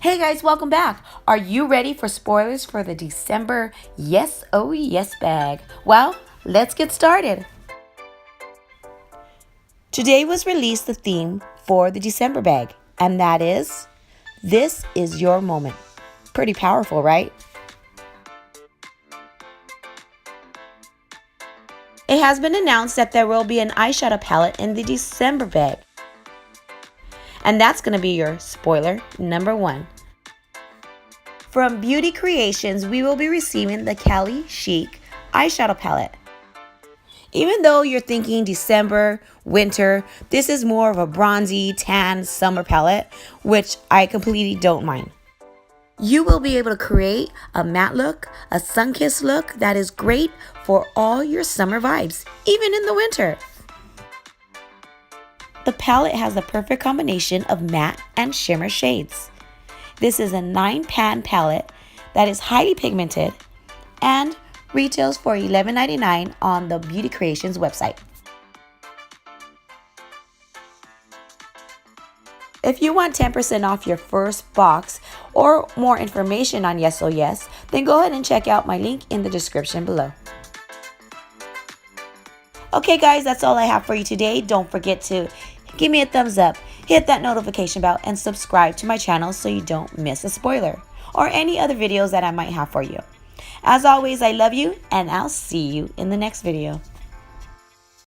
Hey guys, welcome back. Are you ready for spoilers for the December Yes Oh Yes bag? Well, let's get started. Today was released the theme for the December bag, and that is, This is Your Moment. Pretty powerful, right? It has been announced that there will be an eyeshadow palette in the December bag. And that's going to be your spoiler number 1. From Beauty Creations, we will be receiving the Cali Chic eyeshadow palette. Even though you're thinking December, winter, this is more of a bronzy, tan summer palette, which I completely don't mind. You will be able to create a matte look, a sun-kissed look that is great for all your summer vibes, even in the winter. The palette has the perfect combination of matte and shimmer shades. This is a 9-pan palette that is highly pigmented and retails for $11.99 on the Beauty Creations website. If you want 10% off your first box or more information on Yes Oh Yes, then go ahead and check out my link in the description below. Okay guys, that's all I have for you today. Don't forget to give me a thumbs up, hit that notification bell, and subscribe to my channel so you don't miss a spoiler or any other videos that I might have for you. As always, I love you, and I'll see you in the next video.